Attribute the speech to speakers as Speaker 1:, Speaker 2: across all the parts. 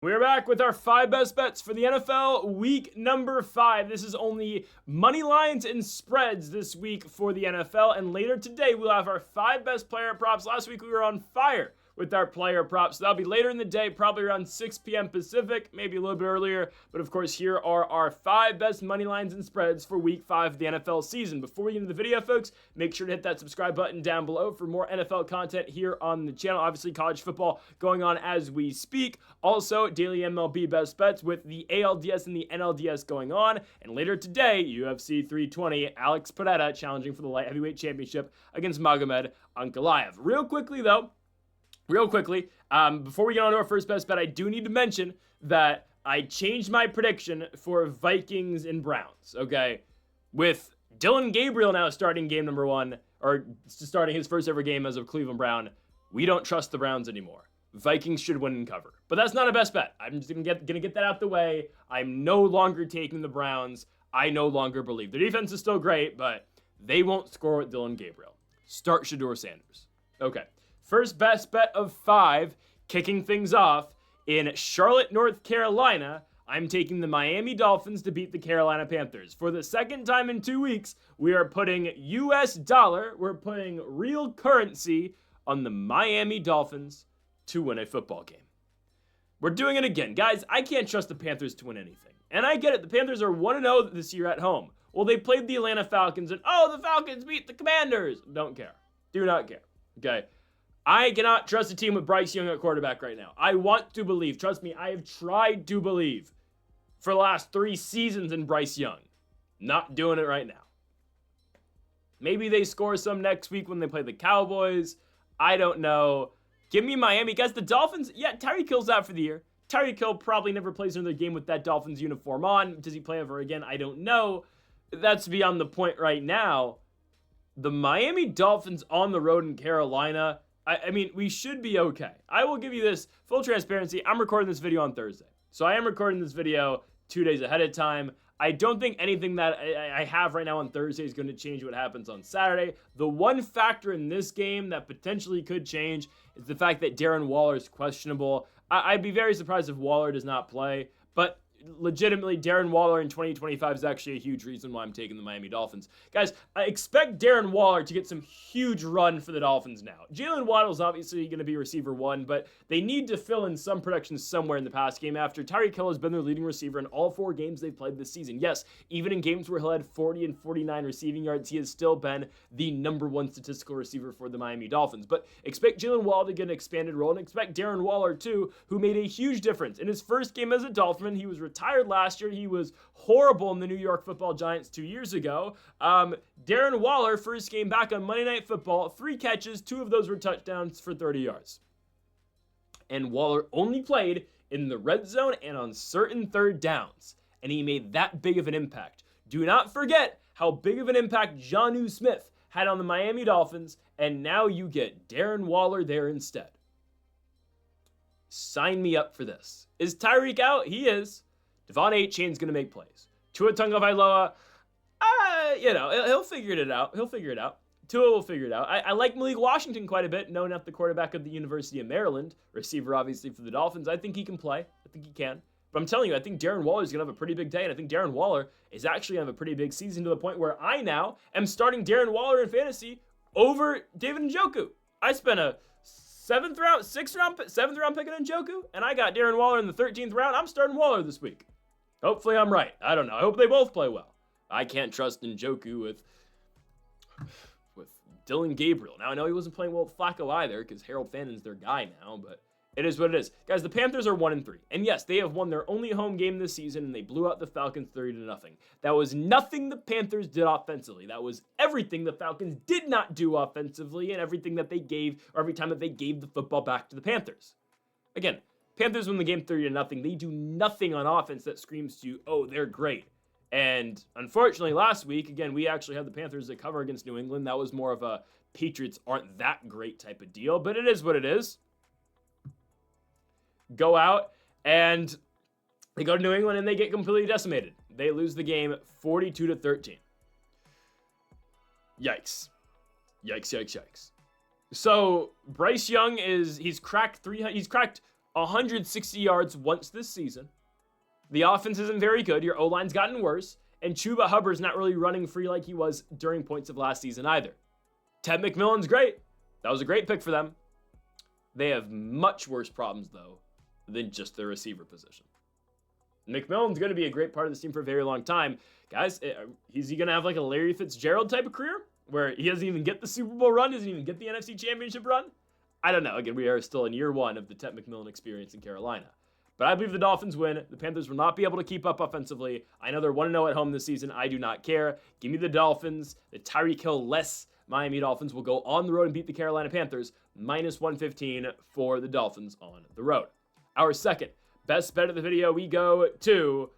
Speaker 1: We're back with our 5 best bets for the NFL week number 5. This is only money lines and spreads this week for the NFL. And later today, we'll have our 5 best player props. Last week, we were on fire with our player props. So that'll be later in the day, probably around 6 p.m. Pacific, maybe a little bit earlier. But of course, here are our 5 best money lines and spreads for week 5 of the NFL season. Before we get into the video, folks, make sure to hit that subscribe button down below for more NFL content here on the channel. Obviously, college football going on as we speak. Also, daily MLB best bets with the ALDS and the NLDS going on. And later today, UFC 320, Alex Pereira challenging for the light heavyweight championship against Magomed Ankalaev. Real quickly, before we get on to our first best bet, I do need to mention that I changed my prediction for Vikings and Browns, okay? With Dylan Gabriel now starting game number 1, or starting his first ever game as a Cleveland Brown, we don't trust the Browns anymore. Vikings should win and cover. But that's not a best bet. I'm just gonna get that out the way. I'm no longer taking the Browns. I no longer believe. Their defense is still great, but they won't score with Dylan Gabriel. Start Shedeur Sanders. Okay. First best bet of 5, kicking things off in Charlotte, North Carolina. I'm taking the Miami Dolphins to beat the Carolina Panthers. For the second time in 2 weeks, we are putting US dollar, we're putting real currency on the Miami Dolphins to win a football game. We're doing it again. Guys, I can't trust the Panthers to win anything. And I get it. The Panthers are 1-0 this year at home. Well, they played the Atlanta Falcons and, the Falcons beat the Commanders. Don't care. Do not care. Okay? I cannot trust a team with Bryce Young at quarterback right now. I want to believe. Trust me, I have tried to believe for the last 3 seasons in Bryce Young. Not doing it right now. Maybe they score some next week when they play the Cowboys. I don't know. Give me Miami. Guys, the Dolphins, Tyreek Hill's out for the year. Tyreek Hill probably never plays another game with that Dolphins uniform on. Does he play ever again? I don't know. That's beyond the point right now. The Miami Dolphins on the road in Carolina, I mean, we should be okay. I will give you this full transparency. I'm recording this video on Thursday. So I am recording this video 2 days ahead of time. I don't think anything that I have right now on Thursday is going to change what happens on Saturday. The one factor in this game that potentially could change is the fact that Darren Waller is questionable. I'd be very surprised if Waller does not play, but legitimately, Darren Waller in 2025 is actually a huge reason why I'm taking the Miami Dolphins. Guys, I expect Darren Waller to get some huge run for the Dolphins now. Jalen Waddle's obviously going to be receiver 1, but they need to fill in some production somewhere in the past game after Tyreek Hill has been their leading receiver in all 4 games they've played this season. Yes, even in games where he'll had 40 and 49 receiving yards, he has still been the number 1 statistical receiver for the Miami Dolphins. But expect Jalen Waddle to get an expanded role, and expect Darren Waller, too, who made a huge difference. In his first game as a Dolphin, he was retired last year. He was horrible in the New York Football Giants 2 years ago. Darren Waller, first game back on Monday Night Football, 3 catches, 2 of those were touchdowns for 30 yards. And Waller only played in the red zone and on certain third downs, and he made that big of an impact. Do not forget how big of an impact Jonnu Smith had on the Miami Dolphins, and now you get Darren Waller there instead. Sign me up for this. Is Tyreek out? He is. Devon Achane's going to make plays. Tua Tagovailoa, he'll figure it out. Tua will figure it out. I like Malik Washington quite a bit, known as the quarterback of the University of Maryland, receiver obviously for the Dolphins. I think he can play. I think he can. But I'm telling you, I think Darren Waller is going to have a pretty big day, and I think Darren Waller is actually going to have a pretty big season to the point where I now am starting Darren Waller in fantasy over David Njoku. I spent a 7th round pick on Njoku, and I got Darren Waller in the 13th round. I'm starting Waller this week. Hopefully I'm right. I don't know. I hope they both play well. I can't trust Njoku with Dylan Gabriel. Now, I know he wasn't playing well with Flacco either because Harold Fannon's their guy now, but it is what it is. Guys, the Panthers are 1-3. And yes, they have won their only home game this season, and they blew out the Falcons 30-0. That was nothing the Panthers did offensively. That was everything the Falcons did not do offensively and everything that they gave, or every time that they gave the football back to the Panthers. Again, Panthers win the game 30-0. They do nothing on offense that screams to you, oh, they're great. And unfortunately, last week, again, we actually had the Panthers that cover against New England. That was more of a Patriots aren't that great type of deal, but it is what it is. Go out and they go to New England and they get completely decimated. They lose the game 42-13. Yikes. Yikes. So Bryce Young he's cracked 160 yards once this season. The offense isn't very good. Your O-line's gotten worse. And Chuba Hubbard's not really running free like he was during points of last season either. Ted McMillan's great. That was a great pick for them. They have much worse problems, though, than just their receiver position. McMillan's going to be a great part of this team for a very long time. Guys, is he going to have like a Larry Fitzgerald type of career where he doesn't even get the Super Bowl run, doesn't even get the NFC Championship run? I don't know. Again, we are still in year one of the Ted McMillan experience in Carolina. But I believe the Dolphins win. The Panthers will not be able to keep up offensively. I know they're 1-0 at home this season. I do not care. Give me the Dolphins. The Tyreek Hill-less Miami Dolphins will go on the road and beat the Carolina Panthers. -115 for the Dolphins on the road. Our second best bet of the video, we go to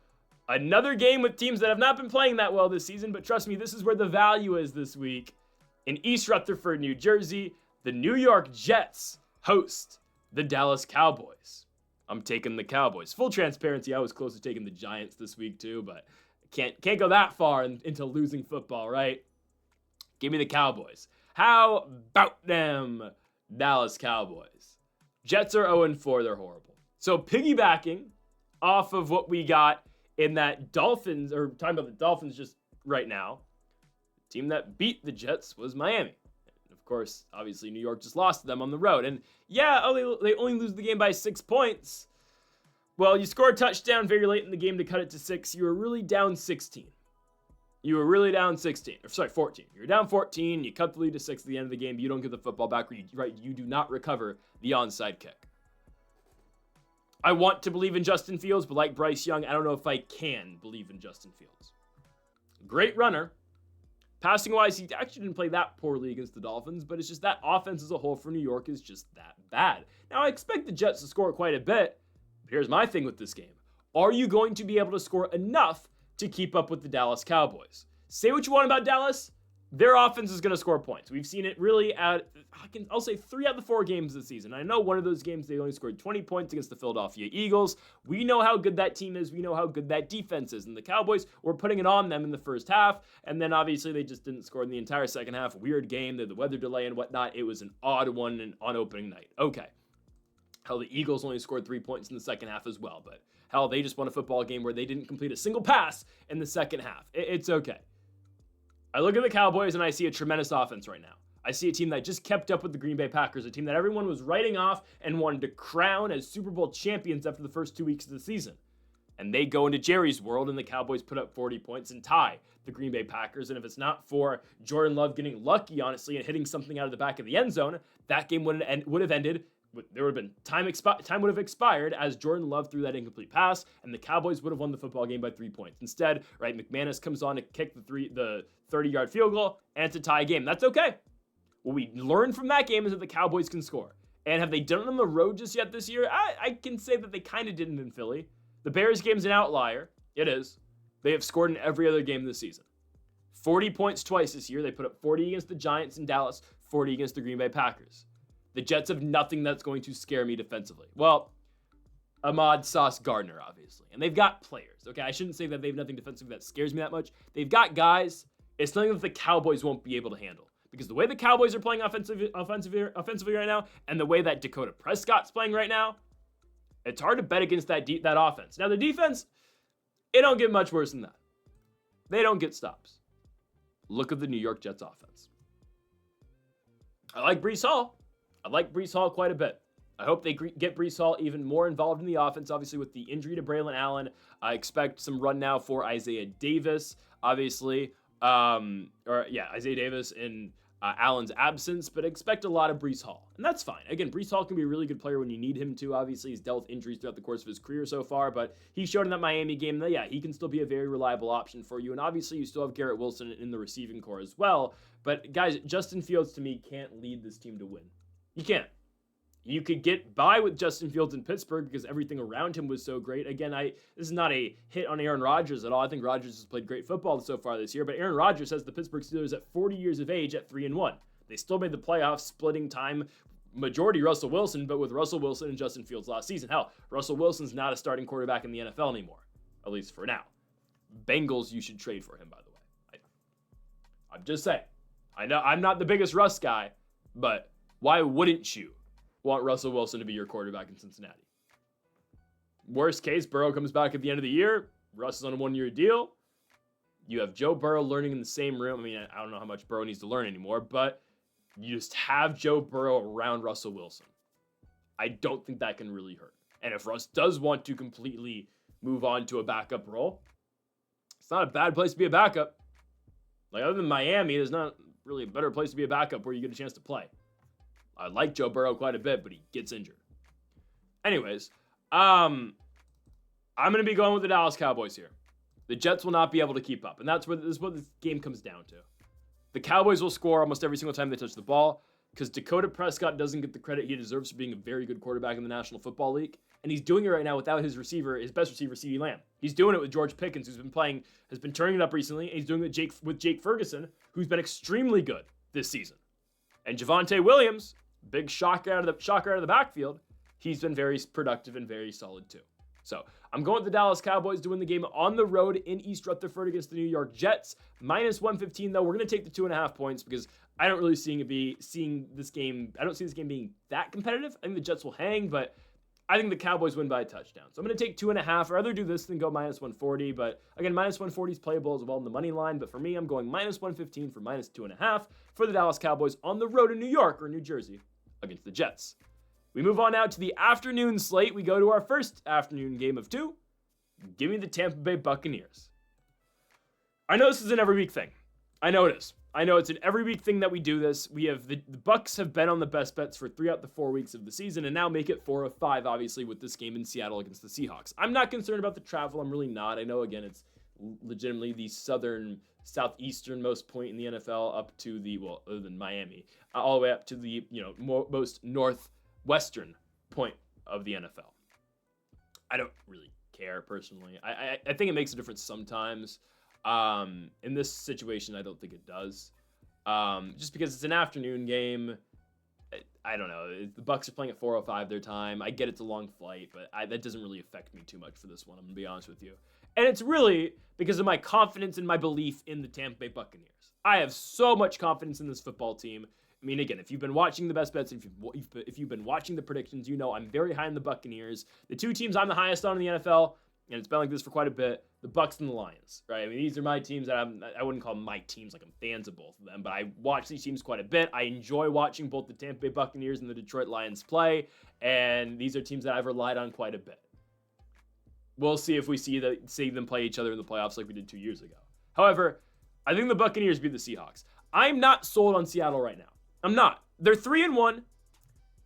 Speaker 1: another game with teams that have not been playing that well this season, but trust me, this is where the value is this week. In East Rutherford, New Jersey, the New York Jets host the Dallas Cowboys. I'm taking the Cowboys. Full transparency, I was close to taking the Giants this week too, but can't go that far into losing football, right? Give me the Cowboys. How about them Dallas Cowboys? Jets are 0-4. They're horrible. So piggybacking off of what we got in that Dolphins, or talking about the Dolphins just right now, the team that beat the Jets was Miami. And of course, obviously, New York just lost to them on the road. And yeah, they only lose the game by 6 points. Well, you score a touchdown very late in the game to cut it to 6. You were really down 16. You were really down 16. Or sorry, 14. You're down 14. You cut the lead to 6 at the end of the game. You don't get the football back. You do not recover the onside kick. I want to believe in Justin Fields, but like Bryce Young, I don't know if I can believe in Justin Fields. Great runner. Passing-wise, he actually didn't play that poorly against the Dolphins, but it's just that offense as a whole for New York is just that bad. Now, I expect the Jets to score quite a bit, but here's my thing with this game. Are you going to be able to score enough to keep up with the Dallas Cowboys? Say what you want about Dallas. Their offense is going to score points. We've seen it really I'll say 3 out of the 4 games this season. I know one of those games they only scored 20 points against the Philadelphia Eagles. We know how good that team is. We know how good that defense is. And the Cowboys were putting it on them in the first half. And then obviously they just didn't score in the entire second half. Weird game. The weather delay and whatnot. It was an odd one on opening night. Okay. Hell, the Eagles only scored 3 points in the second half as well. But hell, they just won a football game where they didn't complete a single pass in the second half. It's okay. I look at the Cowboys and I see a tremendous offense right now. I see a team that just kept up with the Green Bay Packers, a team that everyone was writing off and wanted to crown as Super Bowl champions after the first 2 weeks of the season. And they go into Jerry's world and the Cowboys put up 40 points and tie the Green Bay Packers. And if it's not for Jordan Love getting lucky, honestly, and hitting something out of the back of the end zone, that game would have ended. There would have been time would have expired as Jordan Love threw that incomplete pass, and the Cowboys would have won the football game by 3 points. Instead, right, McManus comes on to kick the 30-yard field goal, and it's a tie game. That's okay. What we learned from that game is that the Cowboys can score. And have they done it on the road just yet this year? I can say that they kind of didn't in Philly. The Bears game's an outlier. It is. They have scored in every other game this season. 40 points twice this year. They put up 40 against the Giants in Dallas, 40 against the Green Bay Packers. The Jets have nothing that's going to scare me defensively. Well, Ahmad Sauce Gardner, obviously. And they've got players, okay? I shouldn't say that they have nothing defensively that scares me that much. They've got guys. It's something that the Cowboys won't be able to handle. Because the way the Cowboys are playing offensively right now, and the way that Dakota Prescott's playing right now, it's hard to bet against that offense. Now, the defense, it don't get much worse than that. They don't get stops. Look at the New York Jets offense. I like Breece Hall. I like Breece Hall quite a bit. I hope they get Breece Hall even more involved in the offense. Obviously, with the injury to Braylon Allen, I expect some run now for Isaiah Davis, obviously. Isaiah Davis in Allen's absence, but expect a lot of Breece Hall. And that's fine. Again, Breece Hall can be a really good player when you need him to. Obviously, he's dealt with injuries throughout the course of his career so far, but he showed in that Miami game that, yeah, he can still be a very reliable option for you. And obviously, you still have Garrett Wilson in the receiving core as well. But guys, Justin Fields, to me, can't lead this team to win. You can't. You could get by with Justin Fields in Pittsburgh because everything around him was so great. Again, this is not a hit on Aaron Rodgers at all. I think Rodgers has played great football so far this year, but Aaron Rodgers has the Pittsburgh Steelers at 40 years of age at 3-1. They still made the playoffs, splitting time majority Russell Wilson, but with Russell Wilson and Justin Fields last season. Hell, Russell Wilson's not a starting quarterback in the NFL anymore, at least for now. Bengals, you should trade for him, by the way. I'm just saying. I know I'm not the biggest Russ guy, but why wouldn't you want Russell Wilson to be your quarterback in Cincinnati? Worst case, Burrow comes back at the end of the year. Russ is on a 1-year deal. You have Joe Burrow learning in the same room. I mean, I don't know how much Burrow needs to learn anymore, but you just have Joe Burrow around Russell Wilson. I don't think that can really hurt. And if Russ does want to completely move on to a backup role, it's not a bad place to be a backup. Like, other than Miami, there's not really a better place to be a backup where you get a chance to play. I like Joe Burrow quite a bit, but he gets injured. Anyways, I'm going to be going with the Dallas Cowboys here. The Jets will not be able to keep up, and this is what this game comes down to. The Cowboys will score almost every single time they touch the ball because Dakota Prescott doesn't get the credit he deserves for being a very good quarterback in the National Football League, and he's doing it right now without his best receiver, CeeDee Lamb. He's doing it with George Pickens, has been turning it up recently, and he's doing it with Jake Ferguson, who's been extremely good this season. And Javonte Williams, big shocker out of the backfield, he's been very productive and very solid too. So I'm going with the Dallas Cowboys to win the game on the road in East Rutherford against the New York Jets. -115 though. We're going to take the 2.5 points because I don't really see this game being that competitive. I think the Jets will hang, but I think the Cowboys win by a touchdown. So I'm going to take 2.5. I'd rather do this than go -140. But again, -140 is playable as well in the money line. But for me, I'm going -115 for -2.5 for the Dallas Cowboys on the road in New York or New Jersey against the Jets. We move on now to the afternoon slate. We go to our first afternoon game of 2. Give me the Tampa Bay Buccaneers. I know this is an every week thing. I know it is. I know it's an every week thing that we do this. We have the Bucs have been on the best bets for 3 out of the 4 weeks of the season and now make it 4 of 5, obviously, with this game in Seattle against the Seahawks. I'm not concerned about the travel. I'm really not. I know, again, it's legitimately the southeasternmost point in the NFL up to the, well, other than Miami, all the way up to the, most northwestern point of the NFL. I don't really care personally. I think it makes a difference sometimes. In this situation, I don't think it does. Just because it's an afternoon game. I don't know. The Bucs are playing at 4:05 their time. I get it's a long flight, but that doesn't really affect me too much for this one. I'm going to be honest with you. And it's really because of my confidence and my belief in the Tampa Bay Buccaneers. I have so much confidence in this football team. I mean, again, if you've been watching the best bets, if you've been watching the predictions, you know I'm very high on the Buccaneers. The 2 teams I'm the highest on in the NFL, and it's been like this for quite a bit, the Bucs and the Lions, right? I mean, these are my teams that I wouldn't call them my teams, like I'm fans of both of them, but I watch these teams quite a bit. I enjoy watching both the Tampa Bay Buccaneers and the Detroit Lions play, and these are teams that I've relied on quite a bit. We'll see if we see them play each other in the playoffs like we did 2 years ago. However, I think the Buccaneers beat the Seahawks. I'm not sold on Seattle right now. I'm not. They're 3-1.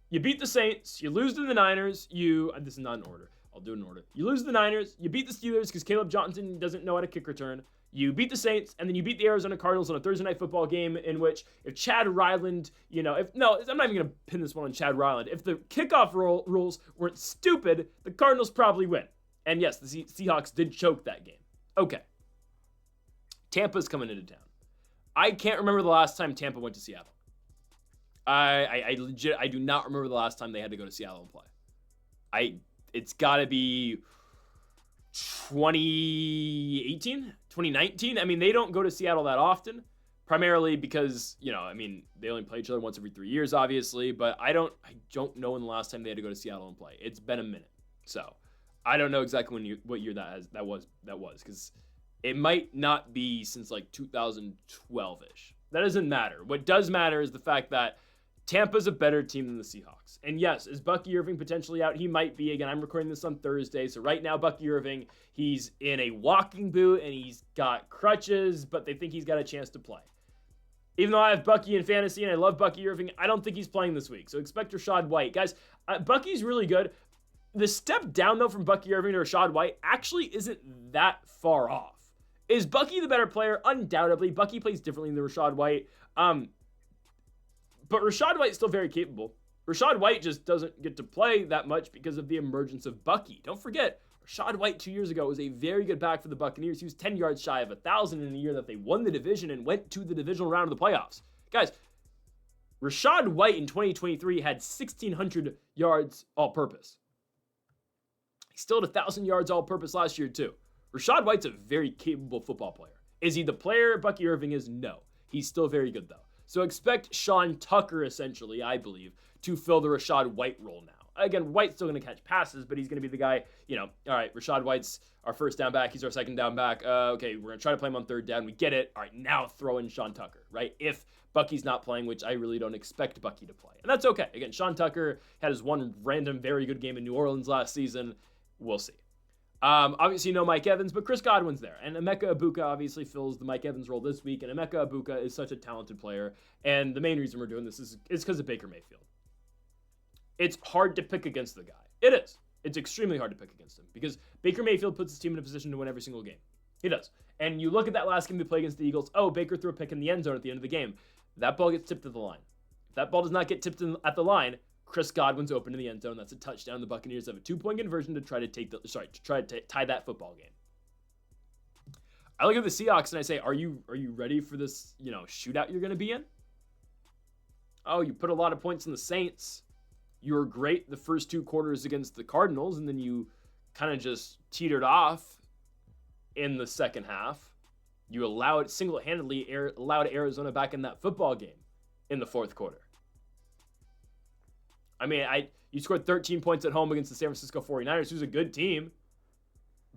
Speaker 1: You beat the Saints. You lose to the Niners. This is not in order. I'll do it in order. You lose to the Niners. You beat the Steelers because Caleb Johnson doesn't know how to kick return. You beat the Saints, and then you beat the Arizona Cardinals on a Thursday night football game in which if Chad Ryland, I'm not even going to pin this one on Chad Ryland. If the kickoff rules weren't stupid, the Cardinals probably win. And yes, the Seahawks did choke that game. Okay. Tampa's coming into town. I can't remember the last time Tampa went to Seattle. I do not remember the last time they had to go to Seattle and play. It's got to be 2018, 2019. I mean, they don't go to Seattle that often, primarily because, they only play each other once every 3 years, obviously, but I don't know when the last time they had to go to Seattle and play. It's been a minute. So, I don't know exactly what year that was because it might not be since like 2012-ish. That doesn't matter. What does matter is the fact that Tampa's a better team than the Seahawks. And yes, is Bucky Irving potentially out? He might be. Again, I'm recording this on Thursday. So right now, Bucky Irving, he's in a walking boot and he's got crutches, but they think he's got a chance to play. Even though I have Bucky in fantasy and I love Bucky Irving, I don't think he's playing this week. So expect Rachaad White. Guys, Bucky's really good. The step down, though, from Bucky Irving to Rachaad White actually isn't that far off. Is Bucky the better player? Undoubtedly. Bucky plays differently than Rachaad White. But Rachaad White's still very capable. Rachaad White just doesn't get to play that much because of the emergence of Bucky. Don't forget, Rachaad White 2 years ago was a very good back for the Buccaneers. He was 10 yards shy of 1,000 in the year that they won the division and went to the divisional round of the playoffs. Guys, Rachaad White in 2023 had 1,600 yards all-purpose. He still had 1,000 yards all-purpose last year, too. Rachaad White's a very capable football player. Is he the player Bucky Irving is? No. He's still very good, though. So expect Sean Tucker, essentially, I believe, to fill the Rachaad White role now. Again, White's still going to catch passes, but he's going to be the guy, all right, Rachaad White's our first down back. He's our second down back. Okay, we're going to try to play him on third down. We get it. All right, now throw in Sean Tucker, right? If Bucky's not playing, which I really don't expect Bucky to play. And that's okay. Again, Sean Tucker had his one random very good game in New Orleans last season. We'll see. Obviously, no Mike Evans, but Chris Godwin's there. And Emeka Egbuka obviously fills the Mike Evans role this week. And Emeka Egbuka is such a talented player. And the main reason we're doing this is because of Baker Mayfield. It's hard to pick against the guy. It is. It's extremely hard to pick against him because Baker Mayfield puts his team in a position to win every single game. He does. And you look at that last game they played against the Eagles. Oh, Baker threw a pick in the end zone at the end of the game. That ball gets tipped to the line. If that ball does not get tipped at the line, Chris Godwin's open in the end zone. That's a touchdown. The Buccaneers have a 2-point conversion to try to tie that football game. I look at the Seahawks and I say, are you ready for this, shootout you're going to be in? Oh, you put a lot of points on the Saints. You were great the first 2 quarters against the Cardinals, and then you kind of just teetered off in the second half. You single-handedly allowed Arizona back in that football game in the fourth quarter. I mean, you scored 13 points at home against the San Francisco 49ers, who's a good team.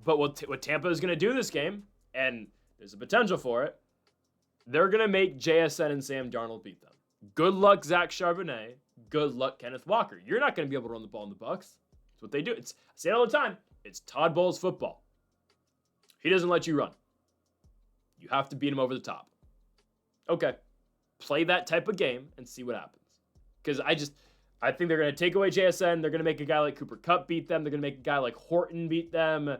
Speaker 1: But what Tampa is going to do this game, and there's a potential for it, they're going to make JSN and Sam Darnold beat them. Good luck, Zach Charbonnet. Good luck, Kenneth Walker. You're not going to be able to run the ball in the Bucs. It's what they do. I say it all the time. It's Todd Bowles football. He doesn't let you run. You have to beat him over the top. Okay. Play that type of game and see what happens. Because I think they're going to take away JSN. They're going to make a guy like Cooper Kupp beat them. They're going to make a guy like Horton beat them.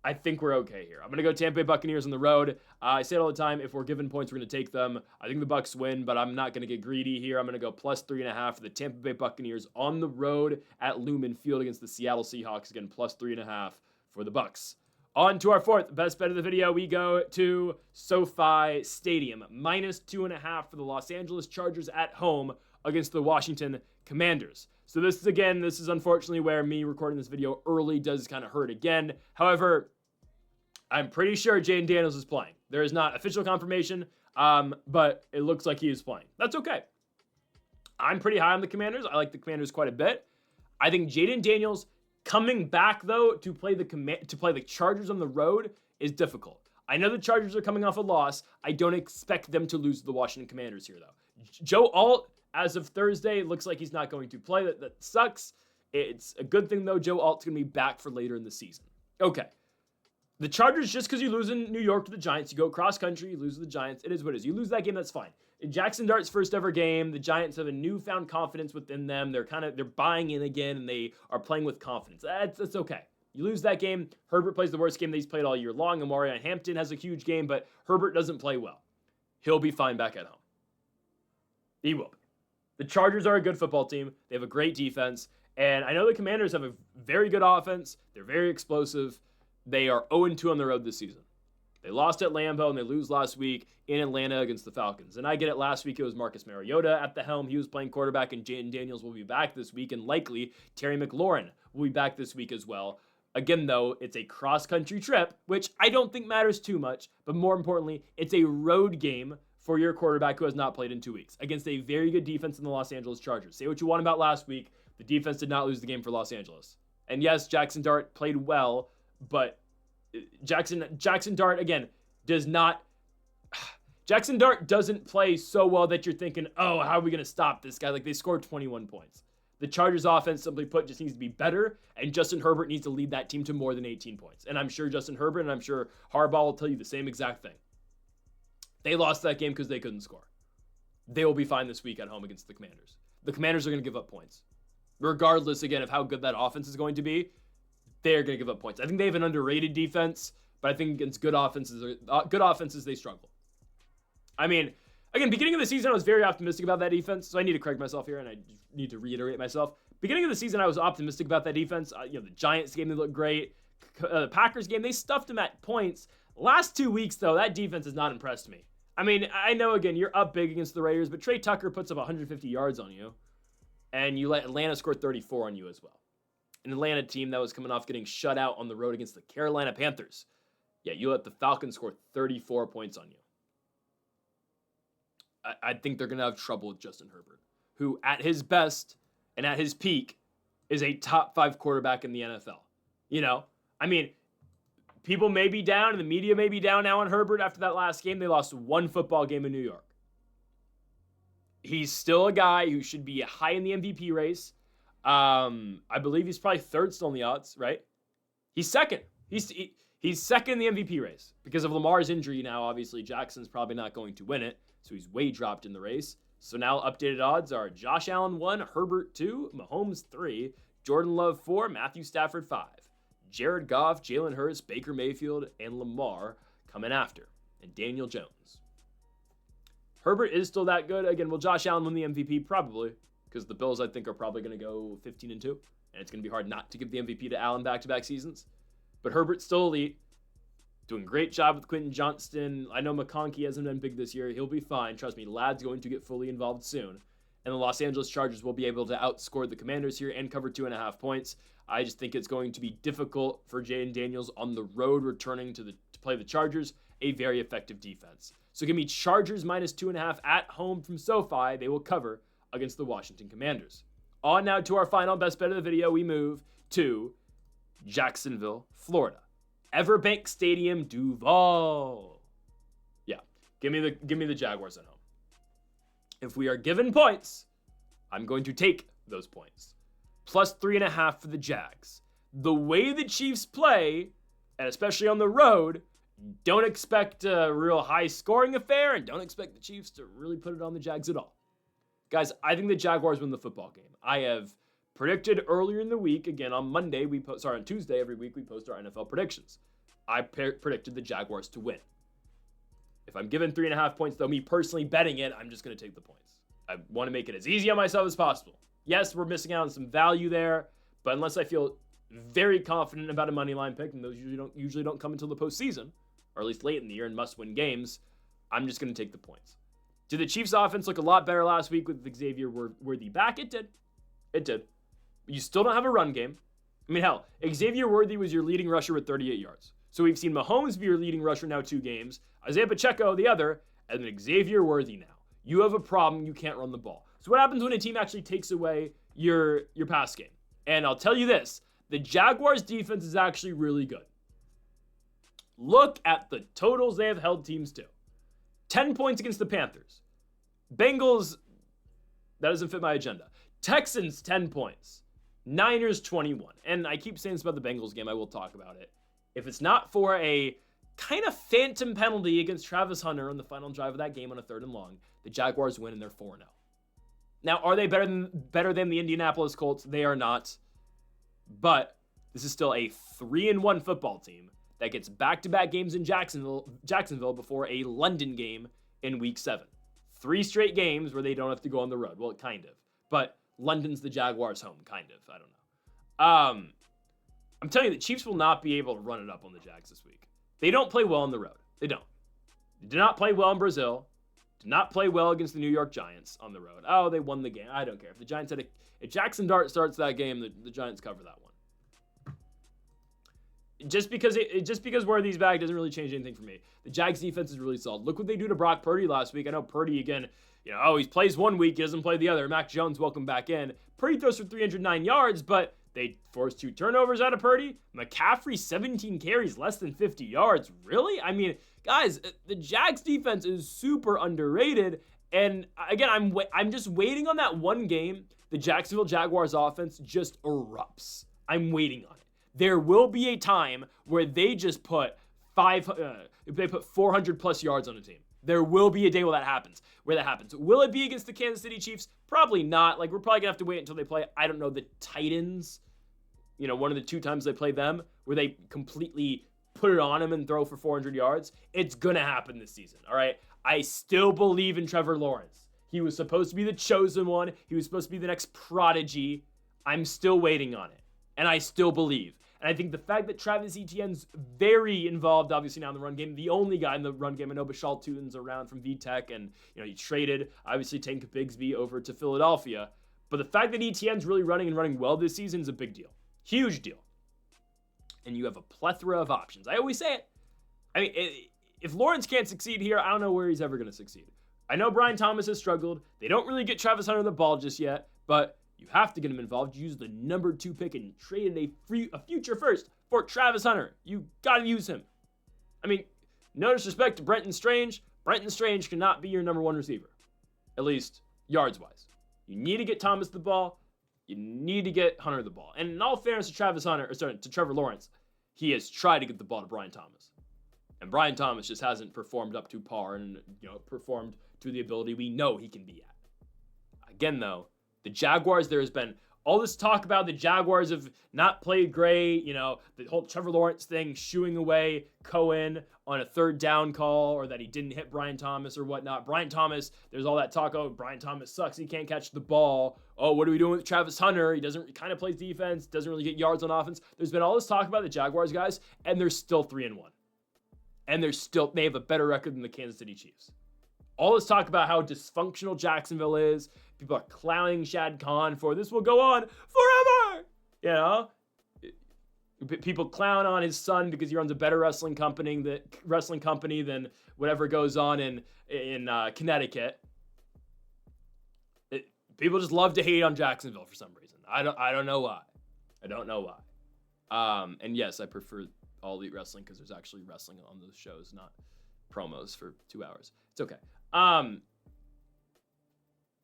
Speaker 1: I think we're okay here. I'm going to go Tampa Bay Buccaneers on the road. I say it all the time. If we're given points, we're going to take them. I think the Bucs win, but I'm not going to get greedy here. I'm going to go plus 3.5 for the Tampa Bay Buccaneers on the road at Lumen Field against the Seattle Seahawks. Again, plus 3.5 for the Bucs. On to our fourth best bet of the video. We go to SoFi Stadium. Minus 2.5 for the Los Angeles Chargers at home against the Washington Commanders. So this is unfortunately where me recording this video early does kind of hurt again. However, I'm pretty sure Jaden Daniels is playing. There is not official confirmation, but it looks like he is playing. That's okay. I'm pretty high on the Commanders. I like the Commanders quite a bit. I think Jaden Daniels coming back though to play the Chargers on the road is difficult. I know the Chargers are coming off a loss. I don't expect them to lose to the Washington Commanders here though. Joe Alt, as of Thursday, looks like he's not going to play. That sucks. It's a good thing, though. Joe Alt's going to be back for later in the season. Okay. The Chargers, just because you lose in New York to the Giants, you go cross-country, you lose to the Giants. It is what it is. You lose that game, that's fine. In Jackson Dart's first ever game, the Giants have a newfound confidence within them. They're buying in again, and they are playing with confidence. That's okay. You lose that game. Herbert plays the worst game that he's played all year long. Amari Hampton has a huge game, but Herbert doesn't play well. He'll be fine back at home. He will be. The Chargers are a good football team. They have a great defense. And I know the Commanders have a very good offense. They're very explosive. They are 0-2 on the road this season. They lost at Lambeau and they lose last week in Atlanta against the Falcons. And I get it, last week it was Marcus Mariota at the helm. He was playing quarterback, and Jaden Daniels will be back this week, and likely Terry McLaurin will be back this week as well. Again, though, it's a cross-country trip, which I don't think matters too much. But more importantly, it's a road game for your quarterback who has not played in 2 weeks against a very good defense in the Los Angeles Chargers. Say what you want about last week. The defense did not lose the game for Los Angeles. And yes, Jackson Dart played well, but Jackson Dart, again, does not... Jackson Dart doesn't play so well that you're thinking, oh, how are we going to stop this guy? Like, they scored 21 points. The Chargers offense, simply put, just needs to be better, and Justin Herbert needs to lead that team to more than 18 points. And I'm sure Justin Herbert and I'm sure Harbaugh will tell you the same exact thing. They lost that game because they couldn't score. They will be fine this week at home against the Commanders. The Commanders are going to give up points. Regardless, again, of how good that offense is going to be, they're going to give up points. I think they have an underrated defense, but I think against good offenses, they struggle. I mean, again, beginning of the season, I was very optimistic about that defense, so I need to correct myself here, and I need to reiterate myself. Beginning of the season, I was optimistic about that defense. The Giants game, they looked great. The Packers game, they stuffed them at points. Last 2 weeks, though, that defense has not impressed me. I mean, I know, again, you're up big against the Raiders, but Trey Tucker puts up 150 yards on you, and you let Atlanta score 34 on you as well. An Atlanta team that was coming off getting shut out on the road against the Carolina Panthers. Yeah, you let the Falcons score 34 points on you. I think they're going to have trouble with Justin Herbert, who at his best and at his peak is a top 5 quarterback in the NFL. You know, I mean, people may be down and the media may be down now on Herbert after that last game. They lost one football game in New York. He's still a guy who should be high in the MVP race. I believe he's probably third still in the odds, right? He's second. He's second in the MVP race because of Lamar's injury now. Obviously, Jackson's probably not going to win it, so he's way dropped in the race. So now updated odds are Josh Allen 1, Herbert 2, Mahomes 3, Jordan Love 4, Matthew Stafford 5, Jared Goff, Jalen Hurts, Baker Mayfield, and Lamar coming after, and Daniel Jones. Herbert is still that good. Again, will Josh Allen win the MVP? Probably, because the Bills, I think, are probably going to go 15-2, and it's going to be hard not to give the MVP to Allen back-to-back seasons. But Herbert's still elite, doing a great job with Quentin Johnston. I know McConkey hasn't been big this year. He'll be fine. Trust me, Ladd's going to get fully involved soon. And the Los Angeles Chargers will be able to outscore the Commanders here and cover 2.5 points. I just think it's going to be difficult for Jayden Daniels on the road returning to play the Chargers, a very effective defense. So give me Chargers minus 2.5 at home from SoFi. They will cover against the Washington Commanders. On now to our final best bet of the video. We move to Jacksonville, Florida. Everbank Stadium, Duval. Yeah, give me the Jaguars at home. If we are given points, I'm going to take those points. Plus 3.5 for the Jags. The way the Chiefs play, and especially on the road, don't expect a real high-scoring affair, and don't expect the Chiefs to really put it on the Jags at all. Guys, I think the Jaguars win the football game. I have predicted earlier in the week, again on Monday, on Tuesday every week we post our NFL predictions. I predicted the Jaguars to win. If I'm given 3.5 points, though, me personally betting it, I'm just going to take the points. I want to make it as easy on myself as possible. Yes, we're missing out on some value there, but unless I feel very confident about a money line pick, and those usually don't come until the postseason, or at least late in the year in must-win games, I'm just going to take the points. Did the Chiefs' offense look a lot better last week with Xavier Worthy back? It did. It did. But you still don't have a run game. I mean, hell, Xavier Worthy was your leading rusher with 38 yards. So we've seen Mahomes be your leading rusher now 2 games, Isaiah Pacheco the other, and then Xavier Worthy now. You have a problem. You can't run the ball. So what happens when a team actually takes away your pass game? And I'll tell you this, the Jaguars' defense is actually really good. Look at the totals they have held teams to. 10 points against the Panthers. Bengals, that doesn't fit my agenda. Texans, 10 points. Niners, 21. And I keep saying this about the Bengals game. I will talk about it. If it's not for a kind of phantom penalty against Travis Hunter on the final drive of that game on a 3rd and long, the Jaguars win and they're 4-0. Now, are they better than the Indianapolis Colts? They are not. But this is still a 3-1 football team that gets back-to-back games in Jacksonville before a London game in Week 7. 3 straight games where they don't have to go on the road. Well, kind of. But London's the Jaguars' home, kind of. I don't know. I'm telling you, the Chiefs will not be able to run it up on the Jags this week. They don't play well on the road. They don't. They did not play well in Brazil. Did not play well against the New York Giants on the road. Oh, they won the game. I don't care. If the Giants if Jackson Dart starts that game, the Giants cover that one. Just because Worthy's back doesn't really change anything for me. The Jags defense is really solid. Look what they do to Brock Purdy last week. I know Purdy, again, he plays one week, he doesn't play the other. Mac Jones, welcome back in. Purdy throws for 309 yards, but they forced 2 turnovers out of Purdy. McCaffrey, 17 carries, less than 50 yards. Really? I mean, guys, the Jags defense is super underrated. And again, I'm just waiting on that one game. The Jacksonville Jaguars offense just erupts. I'm waiting on it. There will be a time where they just put 400 plus yards on a team. There will be a day where that happens. Will it be against the Kansas City Chiefs? Probably not. We're probably gonna have to wait until they play, I don't know, the Titans. One of the 2 times they play them, where they completely put it on them and throw for 400 yards. It's gonna happen this season, all right? I still believe in Trevor Lawrence. He was supposed to be the chosen one. He was supposed to be the next prodigy. I'm still waiting on it, and I still believe. And I think the fact that Travis Etienne's very involved, obviously, now in the run game, the only guy in the run game, I know Bashal Tutin's around from VTech, and he traded, obviously, Tank Bigsby over to Philadelphia. But the fact that Etienne's really running well this season is a big deal. Huge deal. And you have a plethora of options. I always say it. I mean, if Lawrence can't succeed here, I don't know where he's ever going to succeed. I know Brian Thomas has struggled. They don't really get Travis Hunter the ball just yet, but You have to get him involved. You use the number 2 pick and traded a future first for Travis Hunter. You got to use him. I mean, no disrespect to Brenton Strange. Brenton Strange cannot be your number 1 receiver, at least yards-wise. You need to get Thomas the ball. You need to get Hunter the ball. And in all fairness to Trevor Lawrence, he has tried to get the ball to Brian Thomas. And Brian Thomas just hasn't performed up to par and performed to the ability we know he can be at. Again, though, the Jaguars, there has been all this talk about the Jaguars have not played great, the whole Trevor Lawrence thing, shooing away Cohen on a 3rd down call, or that he didn't hit Brian Thomas or whatnot. Brian Thomas, there's all that talk, Brian Thomas sucks, he can't catch the ball. Oh, what are we doing with Travis Hunter? He kind of plays defense, doesn't really get yards on offense. There's been all this talk about the Jaguars, guys, and they're still 3-1. And they have a better record than the Kansas City Chiefs. All this talk about how dysfunctional Jacksonville is. People are clowning Shad Khan for this will go on forever. People clown on his son because he runs a better wrestling company than whatever goes on in Connecticut. People just love to hate on Jacksonville for some reason. I don't know why. And yes, I prefer All Elite Wrestling because there's actually wrestling on those shows, not promos for 2 hours. It's okay.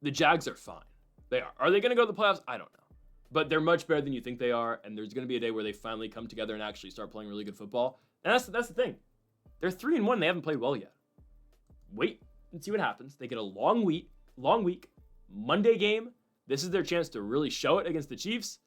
Speaker 1: The Jags are fine. They are. Are they going to go to the playoffs? I don't know. But they're much better than you think they are, and there's going to be a day where they finally come together and actually start playing really good football. And that's the thing. They're 3-1. They haven't played well yet. Wait and see what happens. They get a long week, Monday game. This is their chance to really show it against the Chiefs.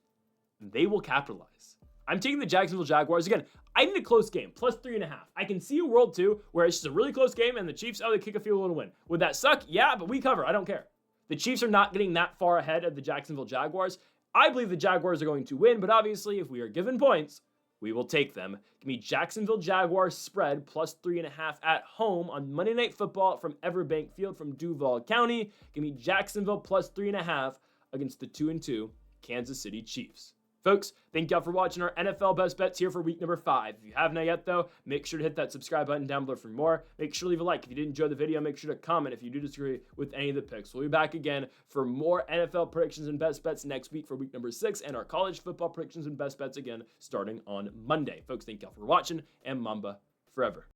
Speaker 1: They will capitalize. I'm taking the Jacksonville Jaguars. Again, I need a close game, plus 3.5. I can see a world, too, where it's just a really close game and the Chiefs, they kick a field goal to win. Would that suck? Yeah, but we cover. I don't care. The Chiefs are not getting that far ahead of the Jacksonville Jaguars. I believe the Jaguars are going to win, but obviously, if we are given points, we will take them. Give me Jacksonville Jaguars spread, plus 3.5 at home on Monday Night Football from Everbank Field from Duval County. Give me Jacksonville plus 3.5 against the 2-2 Kansas City Chiefs. Folks, thank y'all for watching our NFL Best Bets here for week number 5. If you have not yet, though, make sure to hit that subscribe button down below for more. Make sure to leave a like if you did enjoy the video. Make sure to comment if you do disagree with any of the picks. We'll be back again for more NFL predictions and best bets next week for week number 6, and our college football predictions and best bets again starting on Monday. Folks, thank y'all for watching, and Mamba forever.